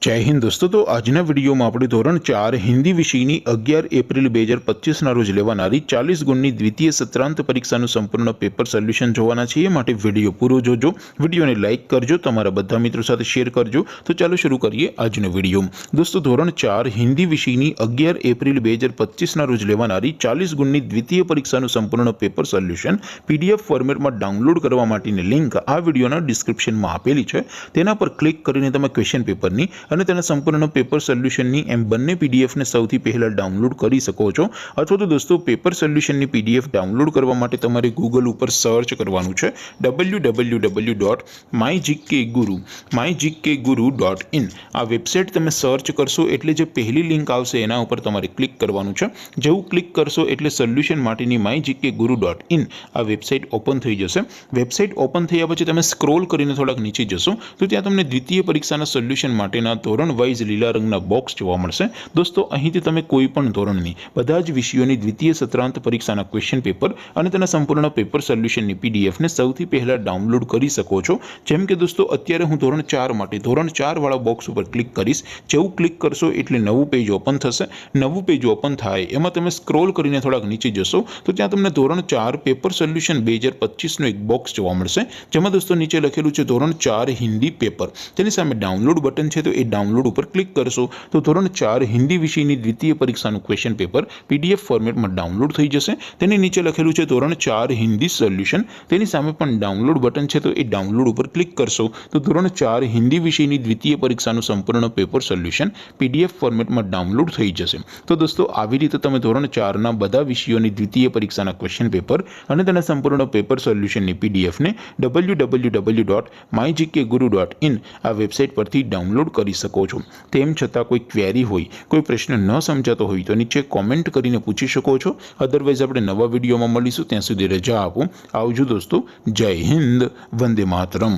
जय हिंद दोस्तों। तो आजना विडियो में આપણે ધોરણ 4 હિન્દી વિષયની 11 એપ્રિલ 2025 ના રોજ લેવાનારી 40 ગુણની દ્વિતીય સત્રાંત પરીક્ષાનું સંપૂર્ણ પેપર સોલ્યુશન જોવાના છીએ। માટે વિડિયો પૂરો જોજો, વિડિયોને લાઈક કરજો, તમારા બધા મિત્રો સાથે શેર કરજો। તો ચાલો શરૂ કરીએ આજનો વિડિયો। દોસ્તો ધોરણ 4 હિન્દી વિષયની 11 એપ્રિલ 2025 ના રોજ લેવાનારી 40 ગુણની દ્વિતીય પરીક્ષાનું સંપૂર્ણ પેપર સોલ્યુશન પીડીએફ ફોર્મેટમાં ડાઉનલોડ કરવા માટેની લિંક આ વિડિયોના ડિસ્ક્રિપ્શનમાં આપેલી છે। તેના પર ક્લિક કરીને તમે ક્વેશ્ચન પેપરની અને તેના સંપૂર્ણ પેપર સોલ્યુશનની એમ બંને પીડીએફને સૌથી પહેલા ડાઉનલોડ કરી શકો છો। અથવા તો દોસ્તો પેપર સોલ્યુશનની પીડીએફ ડાઉનલોડ કરવા માટે તમારે ગૂગલ ઉપર સર્ચ કરવાનું છે www.mygkguru.in। આ વેબસાઇટ તમે સર્ચ કરશો એટલે જે પહેલી લિંક આવશે એના ઉપર તમારે ક્લિક કરવાનું છે। જેવું ક્લિક કરશો એટલે સોલ્યુશન માટેની mygkguru.in આ વેબસાઇટ ઓપન થઈ જશે। વેબસાઇટ ઓપન થયા પછી તમે સ્ક્રોલ કરીને થોડાક નીચે જશો તો ત્યાં તમને દ્વિતીય પરીક્ષાના સોલ્યુશન માટેના ધોરણ વાઇઝ લીલા રંગના બોક્સ જોવા મળશે। દોસ્તો અહીંથી તમે કોઈ પણ ધોરણની બધા જ વિષયોની દ્વિતીય સત્રાંત પરીક્ષાના ક્વેશ્ચન પેપર અને તેના સંપૂર્ણ પેપર સોલ્યુશનની પીડીએફને સૌથી પહેલા ડાઉનલોડ કરી શકો છો। જેમ કે દોસ્તો અત્યારે હું ધોરણ 4 માટે ધોરણ 4 વાળા બોક્સ ઉપર ક્લિક કરીશ। જેવું ક્લિક કરશો એટલે નવું પેજ ઓપન થશે। નવું પેજ ઓપન થાય એમાં તમે સ્ક્રોલ કરીને થોડાક નીચે જશો તો ત્યાં તમને ધોરણ 4 પેપર સોલ્યુશન 2025નું એક બોક્સ જોવા મળશે। જેમાં દોસ્તો નીચે લખેલું છે ધોરણ 4 હિન્દી પેપર। તેની સામે ડાઉનલોડ બટન છે તો એ ડાઉનલોડ ઉપર ક્લિક કરશો તો ધોરણ 4 હિન્દી વિષયની દ્વિતીય પરીક્ષાનું ક્વેશ્ચન પેપર પીડીએફ ફોર્મેટમાં ડાઉનલોડ થઈ જશે। તેની નીચે લખેલું છે ધોરણ 4 હિન્દી સોલ્યુશન। તેની સામે પણ ડાઉનલોડ બટન છે તો એ ડાઉનલોડ ઉપર ક્લિક કરશો તો ધોરણ 4 હિન્દી વિષયની દ્વિતીય પરીક્ષાનું સંપૂર્ણ પેપર સોલ્યુશન પીડીએફ ફોર્મેટમાં ડાઉનલોડ થઈ જશે। તો દોસ્તો આવી રીતે તમે ધોરણ 4ના બધા વિષયોની દ્વિતીય પરીક્ષાના ક્વેશ્ચન પેપર અને તેના સંપૂર્ણ પેપર સોલ્યુશનની પીડીએફને www.mygkguru.in આ વેબસાઇટ પરથી ડાઉનલોડ કરી શકો છો। તેમ છતાં કોઈ ક્વેરી હોય, કોઈ પ્રશ્ન ન સમજાતો હોય તો નીચે કોમેન્ટ કરીને પૂછી શકો છો। અધરવાઇઝ આપણે નવા વિડીયોમાં મળીશું। ત્યાં સુધી રજા આપો। આવજો દોસ્તો। જય હિન્દ, વંદે માતરમ।